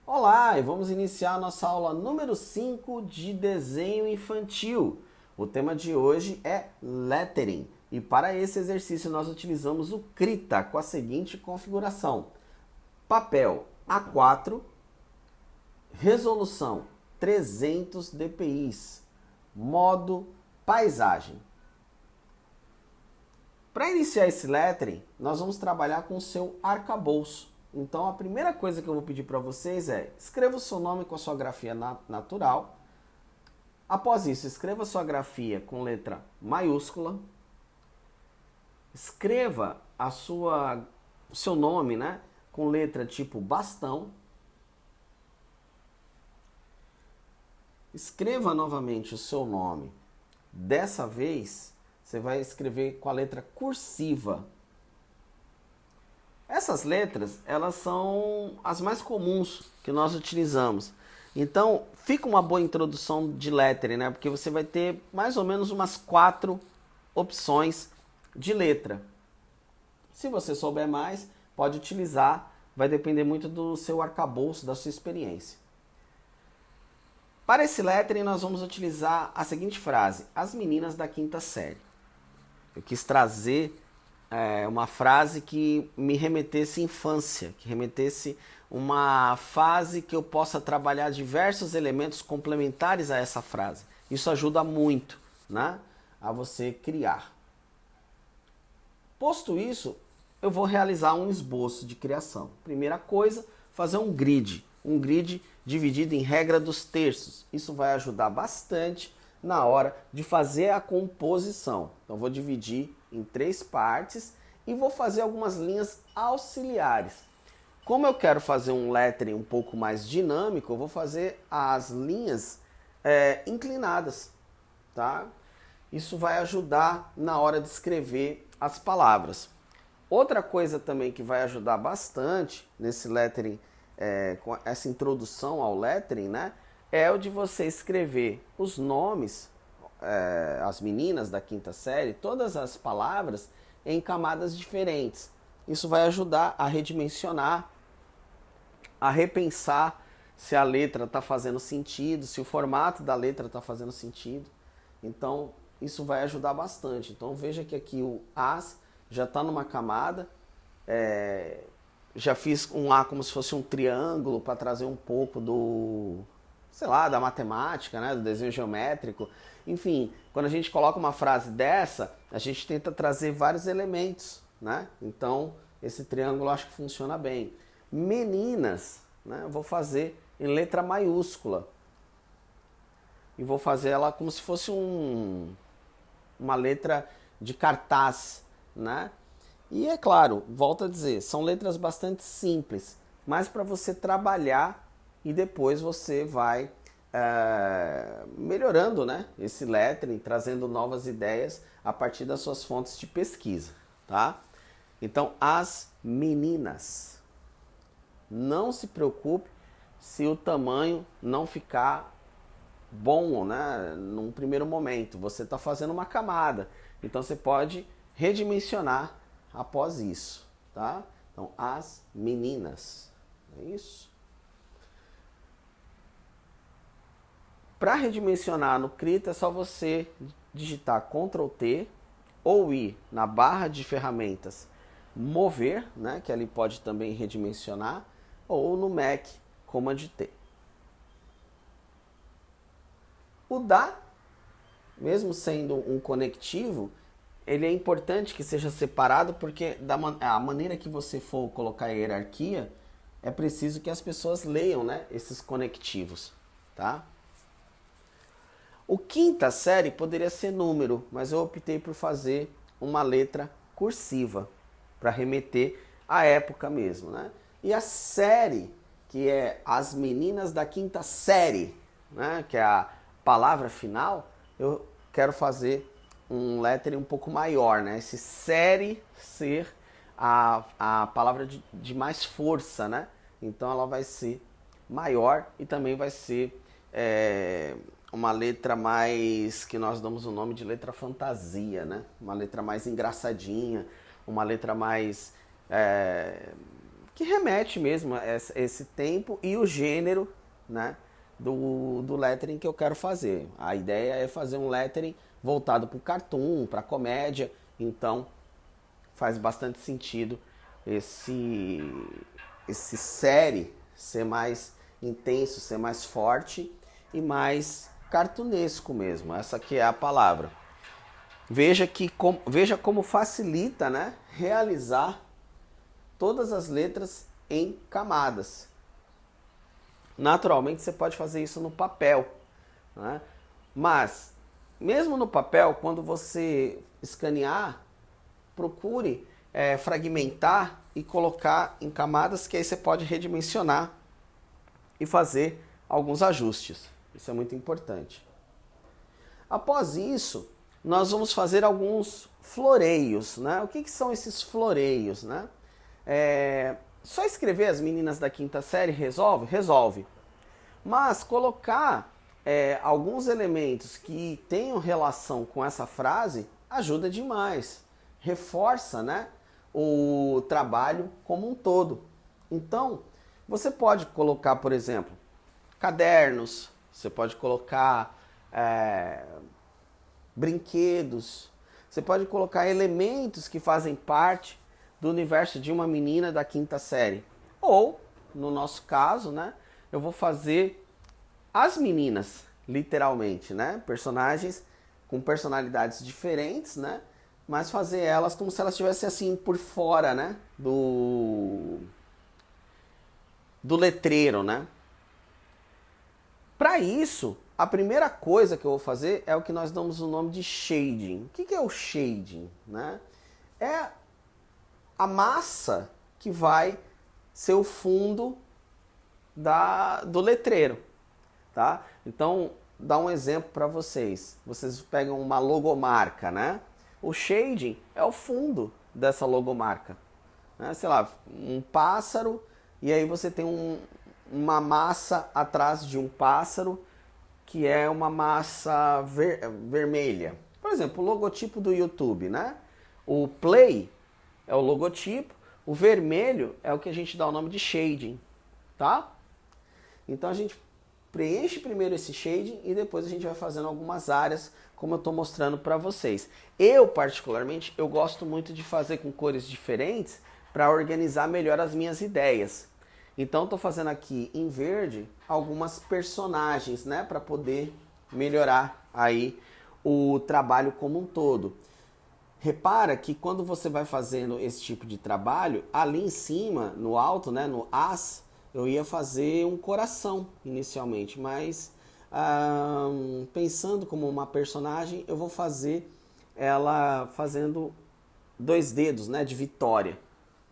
Olá, e vamos iniciar a nossa aula número 5 de desenho infantil. O tema de hoje é lettering. E para esse exercício nós utilizamos o Krita com a seguinte configuração. Papel A4, resolução 300 dpi, modo paisagem. Para iniciar esse lettering, nós vamos trabalhar com o seu arcabouço. Então a primeira coisa que eu vou pedir para vocês é escreva o seu nome com a sua grafia natural. Após isso, escreva a sua grafia com letra maiúscula. Escreva o seu nome, né, com letra tipo bastão. Escreva novamente o seu nome. Dessa vez, você vai escrever com a letra cursiva. Essas letras, elas são as mais comuns que nós utilizamos. Então, fica uma boa introdução de lettering, né? Porque você vai ter mais ou menos umas 4 opções de letra. Se você souber mais, pode utilizar. Vai depender muito do seu arcabouço, da sua experiência. Para esse lettering, nós vamos utilizar a seguinte frase. As meninas da quinta série. Eu quis trazer uma frase que me remetesse à infância, que remetesse uma fase que eu possa trabalhar diversos elementos complementares a essa frase. Isso ajuda muito, né, a você criar. Posto isso, eu vou realizar um esboço de criação. Primeira coisa, fazer um grid dividido em regra dos terços. Isso vai ajudar bastante na hora de fazer a composição. Então, vou dividir em 3 partes e vou fazer algumas linhas auxiliares. Como eu quero fazer um lettering um pouco mais dinâmico, eu vou fazer as linhas inclinadas, tá? Isso vai ajudar na hora de escrever as palavras. Outra coisa também que vai ajudar bastante nesse lettering, com essa introdução ao lettering, né, é o de você escrever os nomes, as meninas da quinta série, todas as palavras em camadas diferentes. Isso vai ajudar a redimensionar, a repensar se a letra está fazendo sentido, se o formato da letra está fazendo sentido. Então, isso vai ajudar bastante. Então, veja que aqui o as já está numa camada, já fiz um A como se fosse um triângulo para trazer um pouco do, sei lá, da matemática, né, do desenho geométrico. Enfim, quando a gente coloca uma frase dessa, a gente tenta trazer vários elementos, né? Então, esse triângulo eu acho que funciona bem. Meninas, né, eu vou fazer em letra maiúscula. E vou fazer ela como se fosse uma letra de cartaz, né? E é claro, volto a dizer, são letras bastante simples, mas para você trabalhar e depois você vai melhorando, né, esse lettering, trazendo novas ideias a partir das suas fontes de pesquisa, tá? Então, as meninas. Não se preocupe se o tamanho não ficar bom, né, num primeiro momento. Você está fazendo uma camada, então você pode redimensionar após isso, tá? Então, as meninas. É isso. Para redimensionar no Krita é só você digitar Ctrl T ou ir na barra de ferramentas mover, né, que ali pode também redimensionar, ou no Mac Command T. O da, mesmo sendo um conectivo, ele é importante que seja separado porque a maneira que você for colocar a hierarquia, é preciso que as pessoas leiam, né, esses conectivos, tá? O quinta série poderia ser número, mas eu optei por fazer uma letra cursiva, para remeter à época mesmo, né? E a série, que é as meninas da quinta série, né, que é a palavra final, eu quero fazer um lettering um pouco maior, né? Esse série ser a palavra de mais força, né? Então ela vai ser maior e também vai ser uma letra mais, que nós damos o nome de letra fantasia, né? Uma letra mais engraçadinha, uma letra mais que remete mesmo a esse tempo e o gênero, né, do lettering que eu quero fazer. A ideia é fazer um lettering voltado para o cartoon, para a comédia, então faz bastante sentido esse série ser mais intenso, ser mais forte e mais cartunesco mesmo. Essa que é a palavra. Veja como facilita, né, realizar todas as letras em camadas. Naturalmente você pode fazer isso no papel, né? Mas mesmo no papel, quando você escanear, procure fragmentar e colocar em camadas, que aí você pode redimensionar e fazer alguns ajustes. Isso é muito importante. Após isso, nós vamos fazer alguns floreios, né? O que são esses floreios, né? Só escrever as meninas da quinta série resolve? Resolve. Mas colocar alguns elementos que tenham relação com essa frase ajuda demais. Reforça, né, o trabalho como um todo. Então, você pode colocar, por exemplo, cadernos, você pode colocar brinquedos, você pode colocar elementos que fazem parte do universo de uma menina da quinta série. Ou, no nosso caso, né, eu vou fazer as meninas, literalmente, né, personagens com personalidades diferentes, né, mas fazer elas como se elas estivessem assim por fora, né, do letreiro, né. Para isso, a primeira coisa que eu vou fazer é o que nós damos o nome de shading. O que é o shading, né? É a massa que vai ser o fundo do letreiro, tá? Então, dá um exemplo para vocês. Vocês pegam uma logomarca, né? O shading é o fundo dessa logomarca, né? Sei lá, um pássaro, e aí você tem uma massa atrás de um pássaro, que é uma massa vermelha. Por exemplo, o logotipo do YouTube, né? O play é o logotipo, o vermelho é o que a gente dá o nome de shading, tá? Então a gente preenche primeiro esse shading e depois a gente vai fazendo algumas áreas, como eu estou mostrando para vocês. Eu, particularmente, eu gosto muito de fazer com cores diferentes para organizar melhor as minhas ideias. Então estou fazendo aqui em verde algumas personagens, né, para poder melhorar aí o trabalho como um todo. Repara que quando você vai fazendo esse tipo de trabalho, ali em cima, no alto, né, no as, eu ia fazer um coração inicialmente, mas pensando como uma personagem, eu vou fazer ela fazendo 2 dedos, né, de vitória,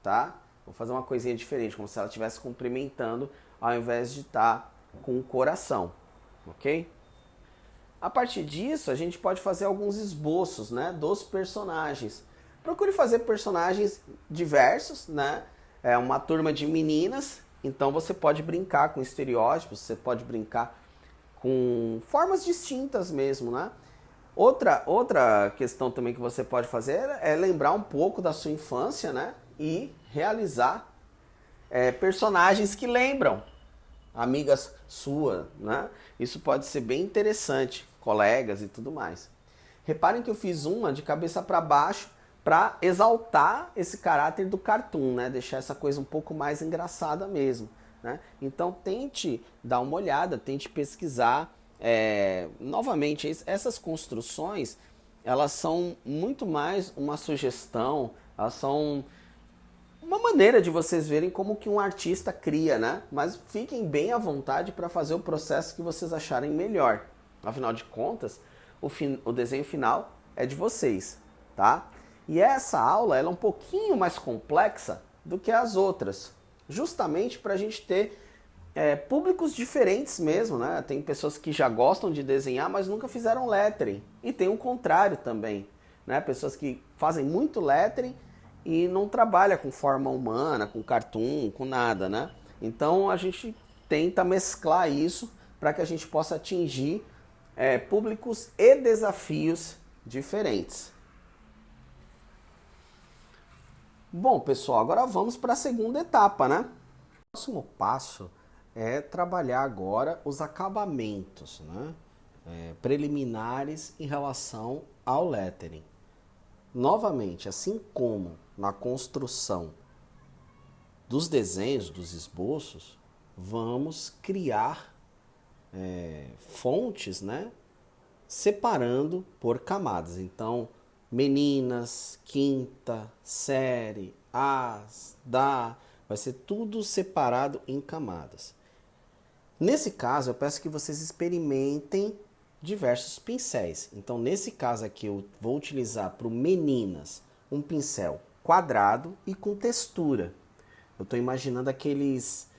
tá? Vou fazer uma coisinha diferente, como se ela estivesse cumprimentando, ao invés de estar com o coração, ok? A partir disso, a gente pode fazer alguns esboços, né, dos personagens. Procure fazer personagens diversos, né? É uma turma de meninas, então você pode brincar com estereótipos, você pode brincar com formas distintas mesmo, né? Outra questão também que você pode fazer é lembrar um pouco da sua infância, né? E realizar personagens que lembram amigas suas, né? Isso pode ser bem interessante, colegas e tudo mais. Reparem que eu fiz uma de cabeça para baixo para exaltar esse caráter do cartoon, né? Deixar essa coisa um pouco mais engraçada mesmo, né? Então tente dar uma olhada, tente pesquisar. Novamente, essas construções, elas são muito mais uma sugestão, elas são uma maneira de vocês verem como que um artista cria, né? Mas fiquem bem à vontade para fazer o processo que vocês acharem melhor. Afinal de contas, o desenho final é de vocês, tá? E essa aula ela é um pouquinho mais complexa do que as outras, justamente para a gente ter públicos diferentes mesmo, né? Tem pessoas que já gostam de desenhar, mas nunca fizeram lettering. E tem o contrário também, né? Pessoas que fazem muito lettering e não trabalha com forma humana, com cartoon, com nada, né? Então a gente tenta mesclar isso para que a gente possa atingir públicos e desafios diferentes. Bom, pessoal, agora vamos para a segunda etapa, né? O próximo passo é trabalhar agora os acabamentos, né? Preliminares em relação ao lettering. Novamente, assim como na construção dos desenhos, dos esboços, vamos criar fontes, né? Separando por camadas. Então, meninas, quinta, série, as, da, vai ser tudo separado em camadas. Nesse caso, eu peço que vocês experimentem diversos pincéis. Então, nesse caso aqui, eu vou utilizar para o meninas um pincel quadrado e com textura. Eu estou imaginando aquelas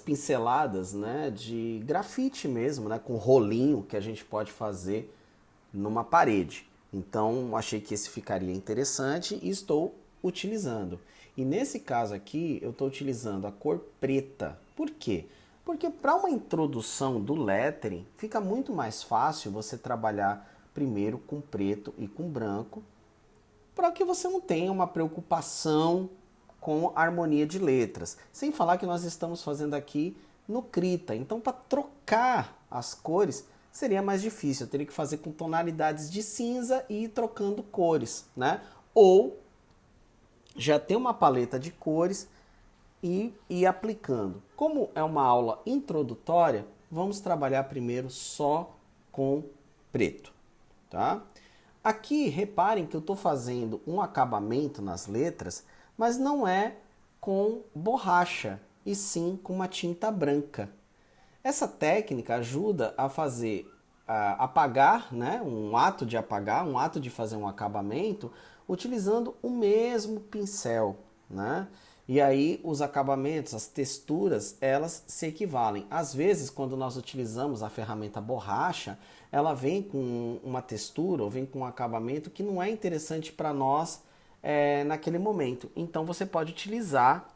pinceladas, né, de grafite mesmo, né, com rolinho que a gente pode fazer numa parede. Então, achei que esse ficaria interessante e estou utilizando. E nesse caso aqui, eu estou utilizando a cor preta. Por quê? Porque para uma introdução do lettering, fica muito mais fácil você trabalhar primeiro com preto e com branco, para que você não tenha uma preocupação com a harmonia de letras. Sem falar que nós estamos fazendo aqui no Krita. Então, para trocar as cores, seria mais difícil. Eu teria que fazer com tonalidades de cinza e ir trocando cores, né? Ou já ter uma paleta de cores e ir aplicando. Como é uma aula introdutória, vamos trabalhar primeiro só com preto, tá? Aqui, reparem que eu estou fazendo um acabamento nas letras, mas não é com borracha, e sim com uma tinta branca. Essa técnica ajuda a fazer apagar, né, um ato de apagar, um ato de fazer um acabamento, utilizando o mesmo pincel, né? E aí os acabamentos, as texturas, elas se equivalem. Às vezes, quando nós utilizamos a ferramenta borracha, ela vem com uma textura ou vem com um acabamento que não é interessante para nós naquele momento. Então você pode utilizar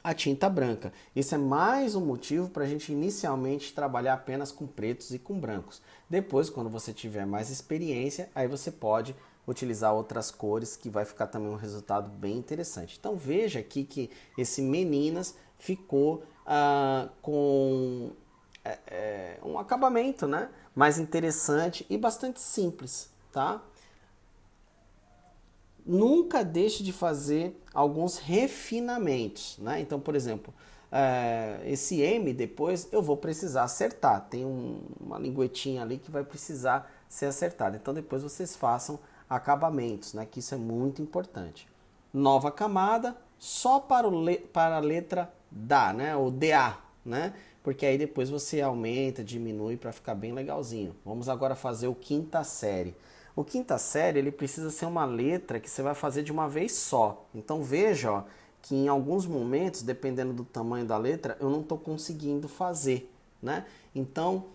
a tinta branca. Esse é mais um motivo para a gente inicialmente trabalhar apenas com pretos e com brancos. Depois, quando você tiver mais experiência, aí você pode utilizar outras cores, que vai ficar também um resultado bem interessante. Então veja aqui que esse meninas ficou com um acabamento, né, mais interessante e bastante simples, tá? Nunca deixe de fazer alguns refinamentos, né? Então, por exemplo, esse M depois eu vou precisar acertar. Tem uma linguetinha ali que vai precisar ser acertada. Então, depois vocês façam acabamentos, né? Que isso é muito importante. Nova camada só para a letra DA, né? Ou DA, né? Porque aí depois você aumenta, diminui para ficar bem legalzinho. Vamos agora fazer o quinta série. O quinta série, ele precisa ser uma letra que você vai fazer de uma vez só. Então veja, ó, que em alguns momentos, dependendo do tamanho da letra, eu não estou conseguindo fazer, né? Então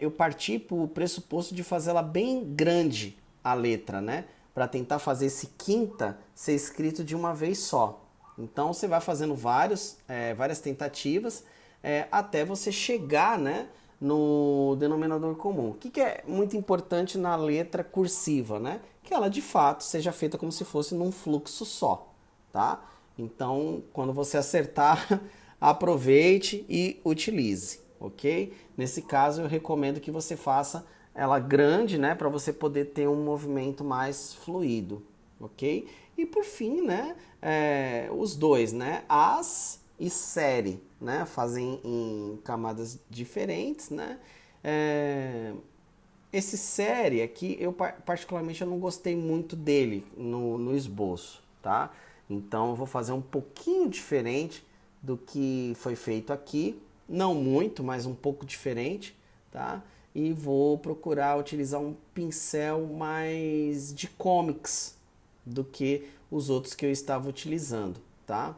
eu parti para o pressuposto de fazer ela bem grande, a letra, né? Para tentar fazer esse quinta ser escrito de uma vez só. Então você vai fazendo várias tentativas até você chegar, né, no denominador comum. O que é muito importante na letra cursiva, né? Que ela de fato seja feita como se fosse num fluxo só, tá? Então, quando você acertar, aproveite e utilize, ok? Nesse caso, eu recomendo que você faça ela grande, né, para você poder ter um movimento mais fluido, ok? E por fim, né, os dois, né, as e série, né, fazem em camadas diferentes, né? Esse série aqui, eu particularmente eu não gostei muito dele no esboço, tá? Então eu vou fazer um pouquinho diferente do que foi feito aqui, não muito, mas um pouco diferente, tá? E vou procurar utilizar um pincel mais de comics do que os outros que eu estava utilizando, tá?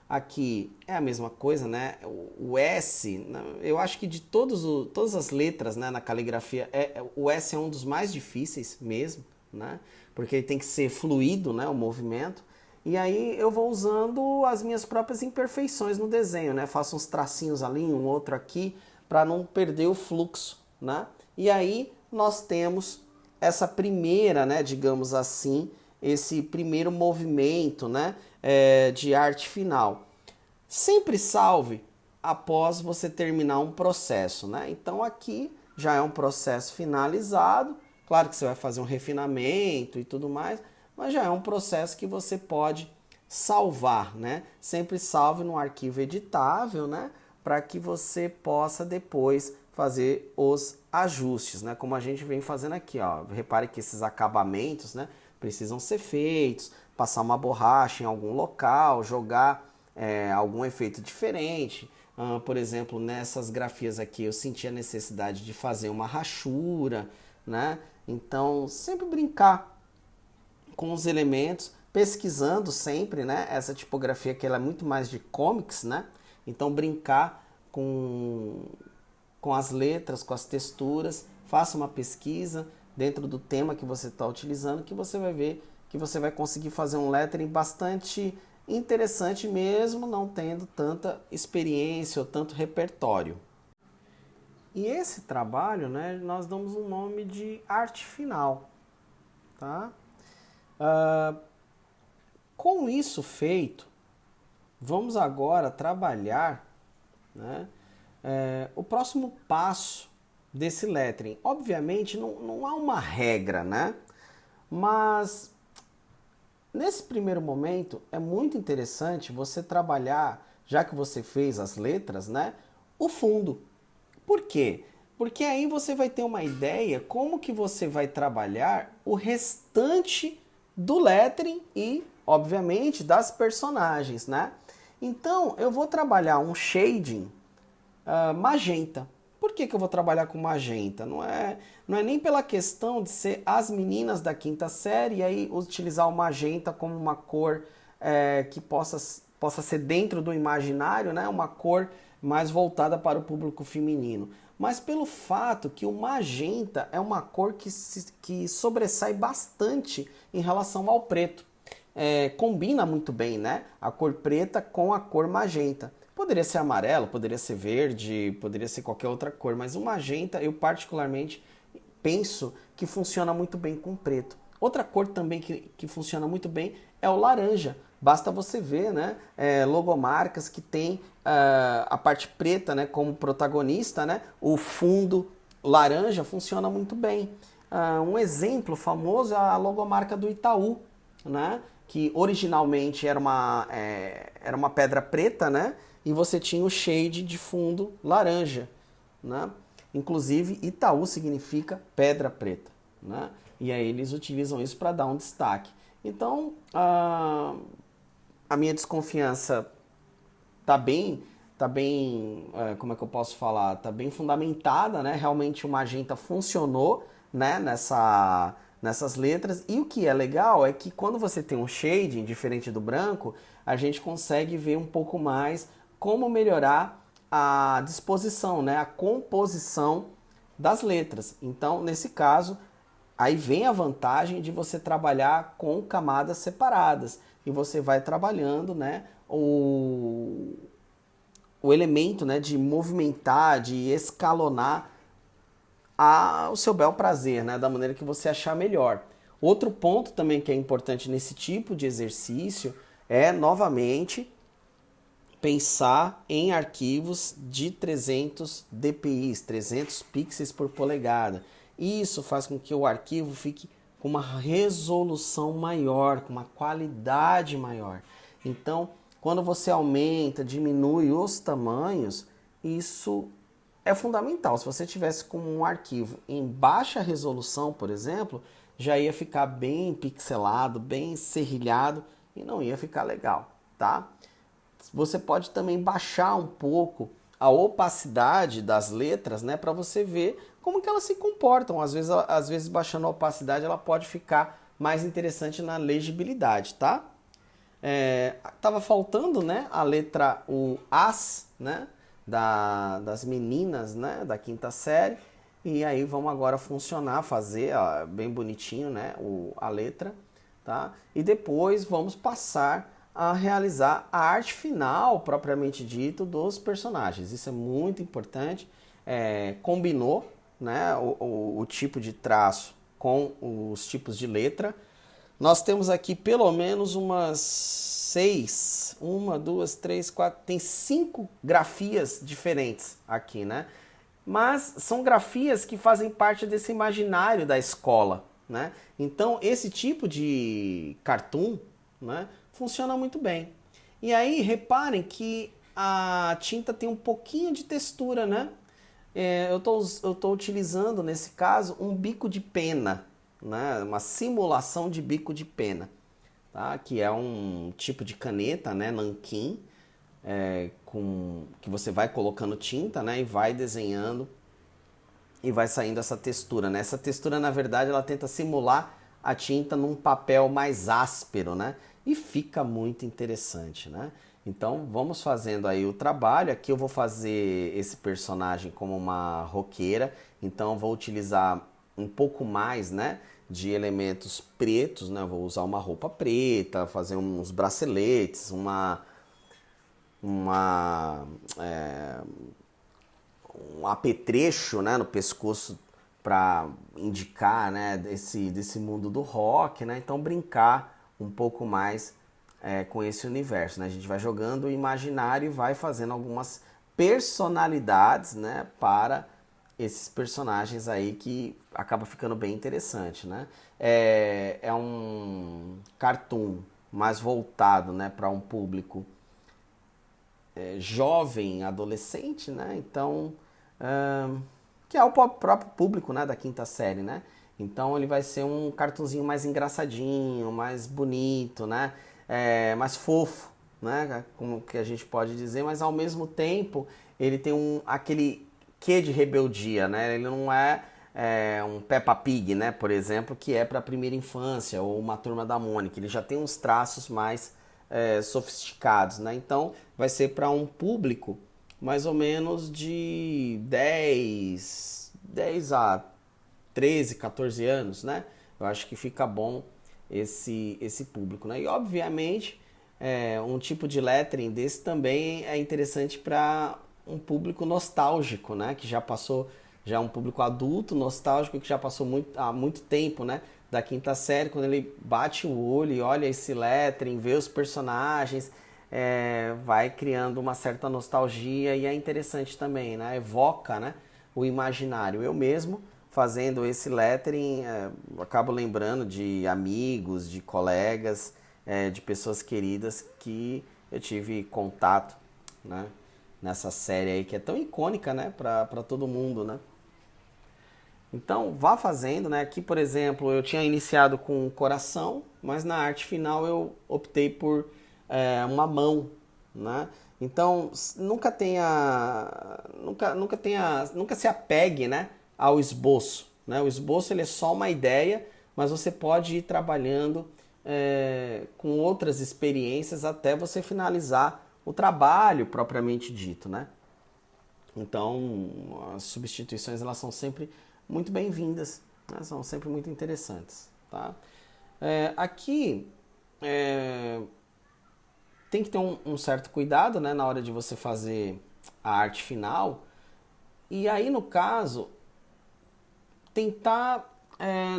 Aqui é a mesma coisa, né? O S, eu acho que de todas as letras, né, na caligrafia, o S é um dos mais difíceis mesmo, né? Porque ele tem que ser fluido, né, o movimento. E aí eu vou usando as minhas próprias imperfeições no desenho, né? Faço uns tracinhos ali, um outro aqui, para não perder o fluxo, né? E aí nós temos essa primeira, né, digamos assim, esse primeiro movimento, né, de arte final. Sempre salve após você terminar um processo, né? Então aqui já é um processo finalizado. Claro que você vai fazer um refinamento e tudo mais, mas já é um processo que você pode salvar, né? Sempre salve no arquivo editável, né? Para que você possa depois fazer os ajustes, né? Como a gente vem fazendo aqui, ó. Repare que esses acabamentos, né, precisam ser feitos, passar uma borracha em algum local, jogar algum efeito diferente. Por exemplo, nessas grafias aqui eu senti a necessidade de fazer uma rachura, né? Então, sempre brincar com os elementos, pesquisando sempre, né? Essa tipografia que ela é muito mais de comics, né? Então, brincar com as letras, com as texturas, faça uma pesquisa dentro do tema que você está utilizando, que você vai ver que você vai conseguir fazer um lettering bastante interessante mesmo não tendo tanta experiência ou tanto repertório. E esse trabalho, né, nós damos um nome de arte final, tá? Com isso feito, vamos agora trabalhar, né, o próximo passo desse lettering. Obviamente não há uma regra, né? Mas nesse primeiro momento é muito interessante você trabalhar, já que você fez as letras, né, o fundo. Por quê? Porque aí você vai ter uma ideia como que você vai trabalhar o restante do lettering e, obviamente, das personagens, né? Então, eu vou trabalhar um shading magenta. Por que eu vou trabalhar com magenta? Não é nem pela questão de ser as meninas da quinta série e aí utilizar o magenta como uma cor que possa ser dentro do imaginário, né? Uma cor mais voltada para o público feminino. Mas pelo fato que o magenta é uma cor que sobressai bastante em relação ao preto. Combina muito bem, né? A cor preta com a cor magenta. Poderia ser amarelo, poderia ser verde, poderia ser qualquer outra cor, mas o magenta eu particularmente penso que funciona muito bem com preto. Outra cor também que funciona muito bem é o laranja. Basta você ver, né, logomarcas que tem a parte preta, né, como protagonista, né, o fundo laranja funciona muito bem. Um exemplo famoso é a logomarca do Itaú, né, que originalmente era uma pedra preta, né, e você tinha o shade de fundo laranja, né? Inclusive, Itaú significa pedra preta, né? E aí eles utilizam isso para dar um destaque. Então, a minha desconfiança tá bem, como é que eu posso falar? Tá bem fundamentada, né? Realmente o magenta funcionou, né? Nessas letras. E o que é legal é que quando você tem um shading diferente do branco, a gente consegue ver um pouco mais como melhorar a disposição, né? A composição das letras. Então, nesse caso, aí vem a vantagem de você trabalhar com camadas separadas. E você vai trabalhando, né, o elemento, né, de movimentar, de escalonar o seu bel prazer, né, da maneira que você achar melhor. Outro ponto também que é importante nesse tipo de exercício é, novamente, pensar em arquivos de 300 dpi, 300 pixels por polegada. Isso faz com que o arquivo fique com uma resolução maior, com uma qualidade maior. Então, quando você aumenta, diminui os tamanhos, isso é fundamental. Se você tivesse com um arquivo em baixa resolução, por exemplo, já ia ficar bem pixelado, bem serrilhado e não ia ficar legal, tá? Você pode também baixar um pouco a opacidade das letras, né, para você ver como que elas se comportam. Às vezes baixando a opacidade ela pode ficar mais interessante na legibilidade, tá? Tava faltando, né, a letra o as, né, das meninas, né, da quinta série. E aí vamos agora fazer bem bonitinho, né, a letra, tá? E depois vamos passar a realizar a arte final, propriamente dito, dos personagens. Isso é muito importante. Combinou, né, o tipo de traço com os tipos de letra. nós temos aqui pelo menos umas 6, 1, 2, 3, 4, tem 5 grafias diferentes aqui, né? Mas são grafias que fazem parte desse imaginário da escola, né? Então esse tipo de cartoon, né, funciona muito bem. E aí reparem que a tinta tem um pouquinho de textura, né? Eu tô utilizando nesse caso um bico de pena, né? Uma simulação de bico de pena, tá? Que é um tipo de caneta, né? Nanquim, que você vai colocando tinta, né? E vai desenhando e vai saindo essa textura, né? Essa textura, na verdade, ela tenta simular a tinta num papel mais áspero, né? E fica muito interessante, né? Então, vamos fazendo aí o trabalho. Aqui eu vou fazer esse personagem como uma roqueira. Então, eu vou utilizar um pouco mais, né, de elementos pretos, né? Eu vou usar uma roupa preta, fazer uns braceletes, uma um apetrecho, né, no pescoço para indicar, né, desse mundo do rock, né? Então brincar um pouco mais com esse universo, né? A gente vai jogando o imaginário e vai fazendo algumas personalidades, né, para esses personagens aí que acaba ficando bem interessante, né? É um cartoon mais voltado, né, para um público jovem, adolescente, né? Então, que é o próprio público, né, da quinta série, né? Então ele vai ser um cartunzinho mais engraçadinho, mais bonito, né? Mais fofo, né? Como que a gente pode dizer, mas ao mesmo tempo ele tem aquele quê de rebeldia, né? Ele não um Peppa Pig, né? Por exemplo, que é para a primeira infância, ou uma Turma da Mônica. Ele já tem uns traços mais sofisticados, né? Então vai ser para um público mais ou menos de 10 a 13, 14 anos, né? Eu acho que fica bom esse público, né? E obviamente um tipo de lettering desse também é interessante para um público nostálgico, né? Que já passou, já é um público adulto, nostálgico, que já passou há muito tempo, né? Da quinta série, quando ele bate o olho e olha esse lettering, vê os personagens, vai criando uma certa nostalgia e é interessante também, né? Evoca, né, o imaginário. Eu mesmo, fazendo esse lettering, acabo lembrando de amigos, de colegas, de pessoas queridas que eu tive contato, né, nessa série aí que é tão icônica, né, para todo mundo, né? Então, vá fazendo, né? Aqui, por exemplo, eu tinha iniciado com um coração, mas na arte final eu optei por uma mão, né? Então, nunca se apegue, né, ao esboço, né? O esboço ele é só uma ideia, mas você pode ir trabalhando com outras experiências até você finalizar o trabalho propriamente dito, né? Então, as substituições elas são sempre muito bem-vindas, né? São sempre muito interessantes, tá? Aqui tem que ter um certo cuidado, né, na hora de você fazer a arte final. E aí, no caso, tentar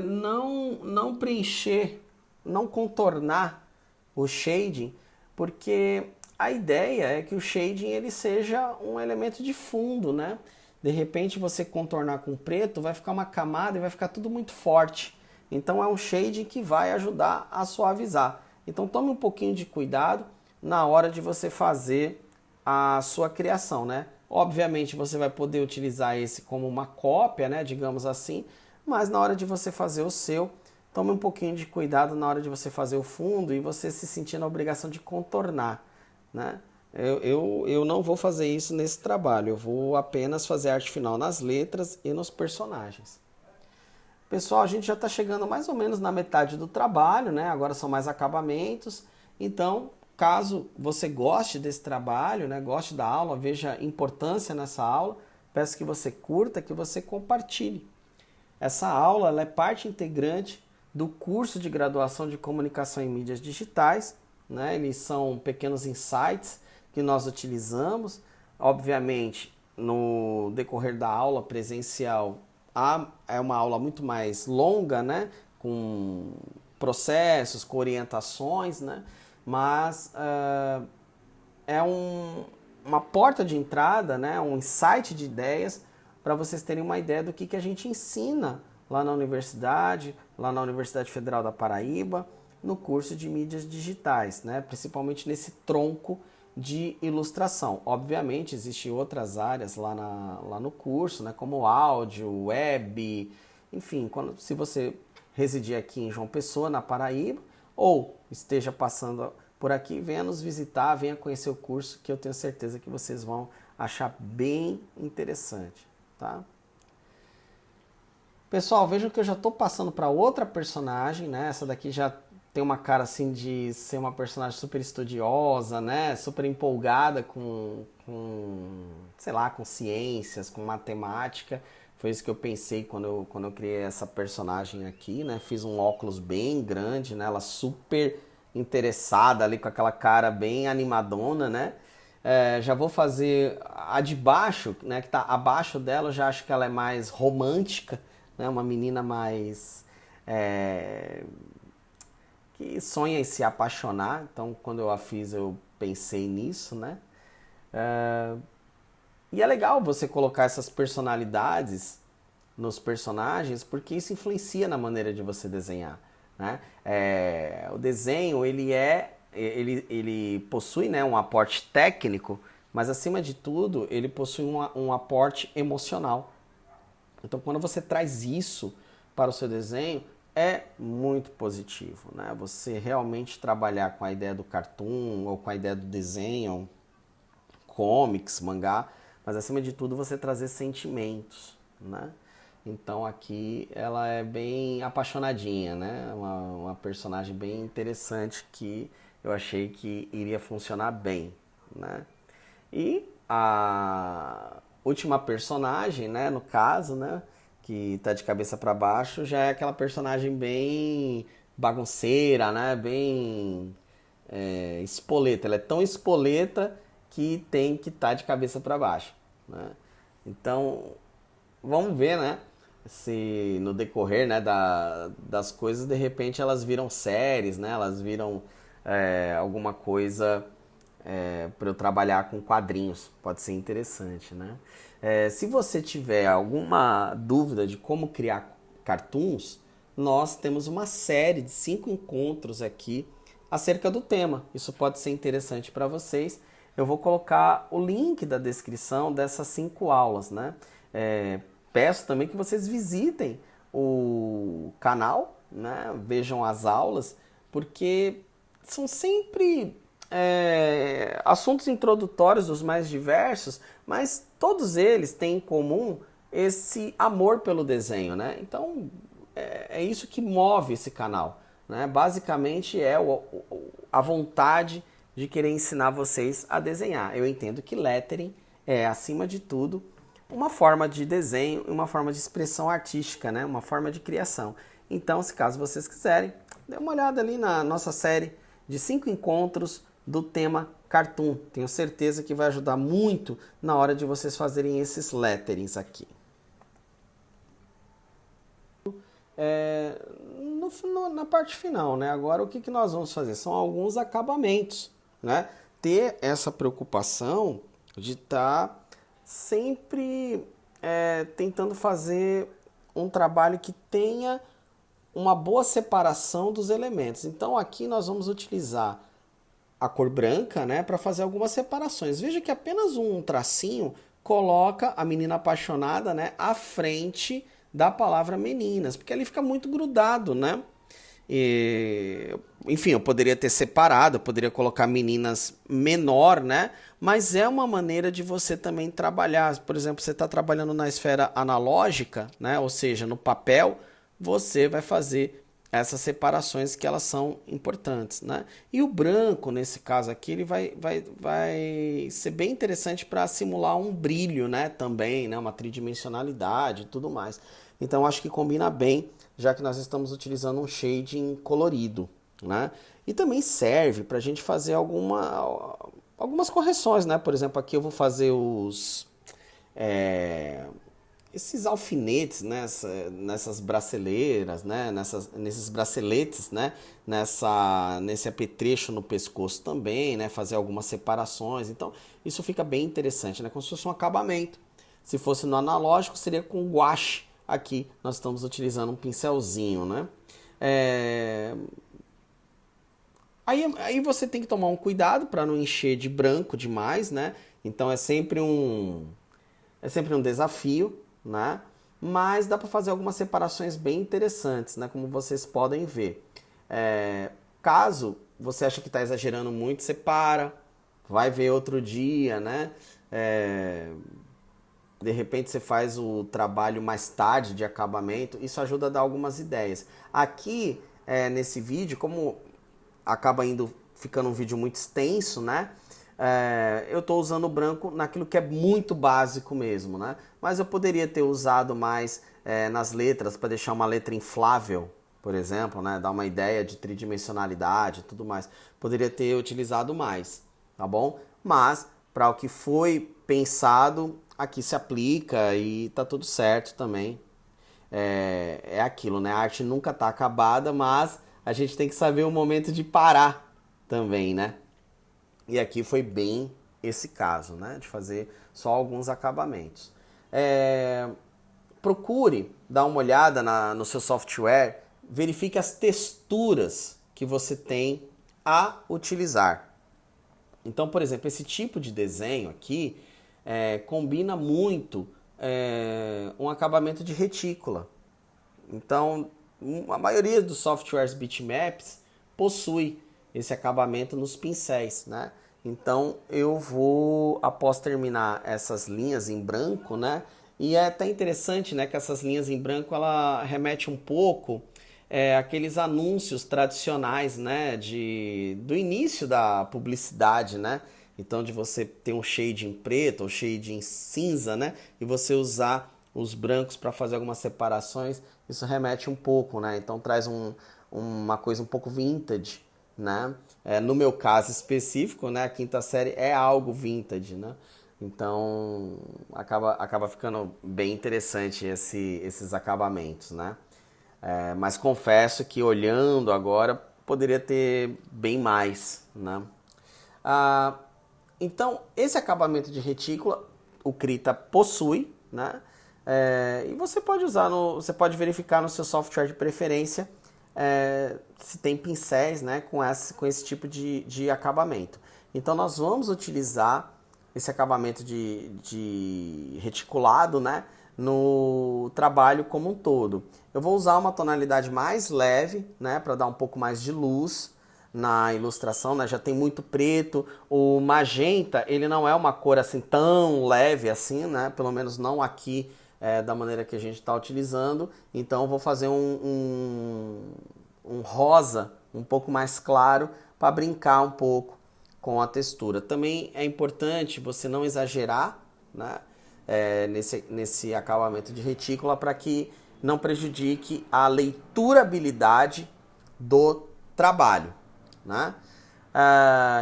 não preencher, não contornar o shading, porque a ideia é que o shading ele seja um elemento de fundo, né? De repente você contornar com preto, vai ficar uma camada e vai ficar tudo muito forte. Então é um shading que vai ajudar a suavizar. Então tome um pouquinho de cuidado na hora de você fazer a sua criação, né? Obviamente você vai poder utilizar esse como uma cópia, né, digamos assim, mas na hora de você fazer o seu, tome um pouquinho de cuidado na hora de você fazer o fundo e você se sentir na obrigação de contornar, né? Eu não vou fazer isso nesse trabalho, eu vou apenas fazer arte final nas letras e nos personagens. Pessoal, a gente já está chegando mais ou menos na metade do trabalho, né? Agora são mais acabamentos. Então, caso você goste desse trabalho, né? Goste da aula, veja importância nessa aula, peço que você curta, que você compartilhe. Essa aula ela é parte integrante do curso de graduação de comunicação em mídias digitais, né? Eles são pequenos insights que nós utilizamos. Obviamente, no decorrer da aula presencial, é uma aula muito mais longa, né? Com processos, com orientações, né? Mas é uma porta de entrada, né? Um insight de ideias para vocês terem uma ideia do que a gente ensina lá na Universidade Federal da Paraíba, no curso de mídias digitais, né? Principalmente nesse tronco de ilustração. Obviamente, existem outras áreas lá no curso, né? Como áudio, web, enfim, se você residir aqui em João Pessoa, na Paraíba, ou esteja passando por aqui, venha nos visitar, venha conhecer o curso, que eu tenho certeza que vocês vão achar bem interessante, tá? Pessoal, vejam que eu já estou passando para outra personagem, né? Essa daqui já tem uma cara assim de ser uma personagem super estudiosa, né? Super empolgada sei lá, com ciências, com matemática. Foi isso que eu pensei quando eu criei essa personagem aqui, né? Fiz um óculos bem grande, né? Ela super interessada ali, com aquela cara bem animadona, né? Já vou fazer a de baixo, né? Que tá abaixo dela, eu já acho que ela é mais romântica, né? Uma menina mais... que sonha em se apaixonar. Então, quando eu a fiz, eu pensei nisso, né? E é legal você colocar essas personalidades nos personagens, porque isso influencia na maneira de você desenhar, né? O desenho, ele possui, né, um aporte técnico, mas acima de tudo, ele possui um aporte emocional. Então, quando você traz isso para o seu desenho, é muito positivo, né? Você realmente trabalhar com a ideia do cartoon ou com a ideia do desenho, comics, mangá, mas acima de tudo você trazer sentimentos, né? Então aqui ela é bem apaixonadinha, né? Uma personagem bem interessante que eu achei que iria funcionar bem, né? E a última personagem, né, no caso, né, que tá de cabeça para baixo, já é aquela personagem bem bagunceira, né, bem espoleta. Ela é tão espoleta que tem que estar de cabeça para baixo, né? Então, vamos ver, né, se no decorrer, né, das coisas, de repente elas viram séries, né, elas viram alguma coisa para eu trabalhar com quadrinhos. Pode ser interessante, né? Se você tiver alguma dúvida de como criar cartoons, nós temos uma série de 5 encontros aqui acerca do tema. Isso pode ser interessante para vocês. Eu vou colocar o link da descrição dessas 5 aulas, né? Peço também que vocês visitem o canal, né? Vejam as aulas, porque são sempre assuntos introdutórios dos mais diversos, mas todos eles têm em comum esse amor pelo desenho, né? Então, é isso que move esse canal, né? Basicamente a vontade de querer ensinar vocês a desenhar. Eu entendo que lettering é, acima de tudo, uma forma de desenho e uma forma de expressão artística, né? Uma forma de criação. Então, se caso vocês quiserem, dê uma olhada ali na nossa série de 5 encontros do tema cartoon. Tenho certeza que vai ajudar muito na hora de vocês fazerem esses letterings aqui. Na parte final, né? Agora o que nós vamos fazer? São alguns acabamentos, né? Ter essa preocupação de estar sempre tentando fazer um trabalho que tenha uma boa separação dos elementos. Então aqui nós vamos utilizar a cor branca, né, para fazer algumas separações. Veja que apenas um tracinho coloca a menina apaixonada, né, à frente da palavra meninas, porque ali fica muito grudado, né? Enfim, eu poderia ter separado, eu poderia colocar meninas menor, né? Mas é uma maneira de você também trabalhar. Por exemplo, você está trabalhando na esfera analógica, né? Ou seja, no papel, você vai fazer essas separações que elas são importantes, né? E o branco, nesse caso aqui, ele vai ser bem interessante para simular um brilho, né? Também, né? Uma tridimensionalidade e tudo mais. Então, acho que combina bem, já que nós estamos utilizando um shading colorido, né? E também serve para a gente fazer algumas correções, né? Por exemplo, aqui eu vou fazer esses alfinetes, né, nessas braceleiras, né, nesses braceletes, né, nesse apetrecho no pescoço também, né, fazer algumas separações. Então, isso fica bem interessante, né, como se fosse um acabamento. Se fosse no analógico, seria com guache. Aqui nós estamos utilizando um pincelzinho, né. Aí você tem que tomar um cuidado para não encher de branco demais, né. Então é sempre um desafio, né? Mas dá para fazer algumas separações bem interessantes, né? Como vocês podem ver. Caso você ache que está exagerando muito, você para, vai ver outro dia, né? De repente você faz o trabalho mais tarde de acabamento, isso ajuda a dar algumas ideias. Aqui, nesse vídeo, como acaba ficando um vídeo muito extenso, né? Eu estou usando o branco naquilo que é muito básico mesmo, né? Mas eu poderia ter usado mais nas letras para deixar uma letra inflável, por exemplo, né? Dar uma ideia de tridimensionalidade e tudo mais. Poderia ter utilizado mais, tá bom? Mas para o que foi pensado, aqui se aplica e tá tudo certo também. É aquilo, né? A arte nunca tá acabada, mas a gente tem que saber o momento de parar também, né? E aqui foi bem esse caso, né? De fazer só alguns acabamentos. Procure dar uma olhada no seu software, verifique as texturas que você tem a utilizar. Então, por exemplo, esse tipo de desenho aqui combina muito um acabamento de retícula. Então, a maioria dos softwares bitmaps possui esse acabamento nos pincéis, né? Então eu vou, após terminar essas linhas em branco, né? E é até interessante, né, que essas linhas em branco ela remete um pouco àqueles anúncios tradicionais, né, do início da publicidade, né? Então de você ter um shade em preto ou shade em cinza, né? E você usar os brancos para fazer algumas separações, isso remete um pouco, né? Então traz uma coisa um pouco vintage, né? No meu caso específico, né, a quinta série é algo vintage, né? Então acaba ficando bem interessante esses acabamentos, né? Mas confesso que olhando agora poderia ter bem mais, né? Então esse acabamento de retícula o Krita possui, né? E você pode você pode verificar no seu software de preferência se tem pincéis, né, com esse tipo de acabamento. Então nós vamos utilizar esse acabamento de reticulado, né, no trabalho como um todo. Eu vou usar uma tonalidade mais leve, né, para dar um pouco mais de luz na ilustração, né? Já tem muito preto. O magenta, ele não é uma cor assim tão leve assim, né? Pelo menos não aqui da maneira que a gente está utilizando. Então eu vou fazer um rosa um pouco mais claro para brincar um pouco com a textura. Também é importante você não exagerar, né? Nesse acabamento de retícula para que não prejudique a leiturabilidade do trabalho, né?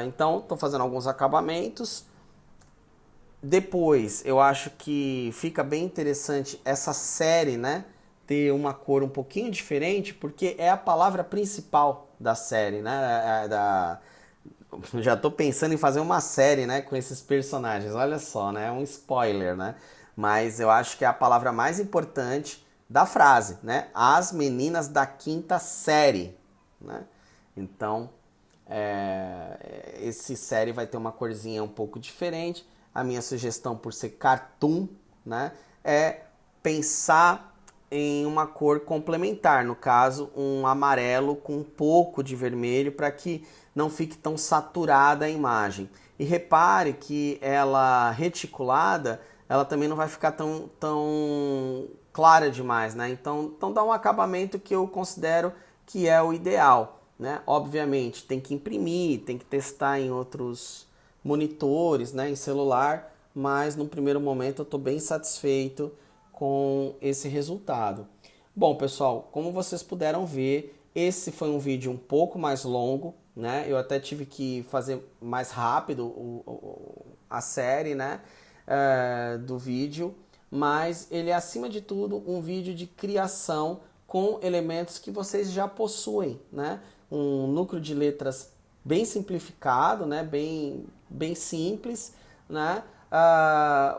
Então estou fazendo alguns acabamentos. Depois eu acho que fica bem interessante essa série, né, ter uma cor um pouquinho diferente, porque é a palavra principal da série, né? Já estou pensando em fazer uma série, né, com esses personagens. Olha só, né? É um spoiler, né? Mas eu acho que é a palavra mais importante da frase, né? As meninas da quinta série, né? Então esse série vai ter uma corzinha um pouco diferente. A minha sugestão, por ser cartoon, né, é pensar em uma cor complementar, no caso um amarelo com um pouco de vermelho, para que não fique tão saturada a imagem. E repare que ela reticulada, ela também não vai ficar tão clara demais, né? Então dá um acabamento que eu considero que é o ideal, né? Obviamente tem que imprimir, tem que testar em outros monitores, né, em celular, mas no primeiro momento eu estou bem satisfeito com esse resultado. Bom, pessoal, como vocês puderam ver, esse foi um vídeo um pouco mais longo, né? Eu até tive que fazer mais rápido a série, né, do vídeo, mas ele é, acima de tudo, um vídeo de criação com elementos que vocês já possuem, né? Um núcleo de letras bem simplificado, né? Bem simples, né?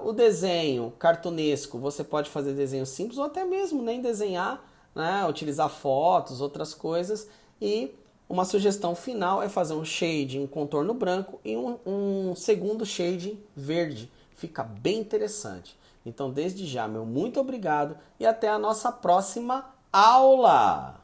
O desenho cartunesco, você pode fazer desenho simples ou até mesmo nem desenhar, né? Utilizar fotos, outras coisas. E uma sugestão final é fazer um shade, um contorno branco e um segundo shade verde. Fica bem interessante. Então, desde já, meu muito obrigado e até a nossa próxima aula!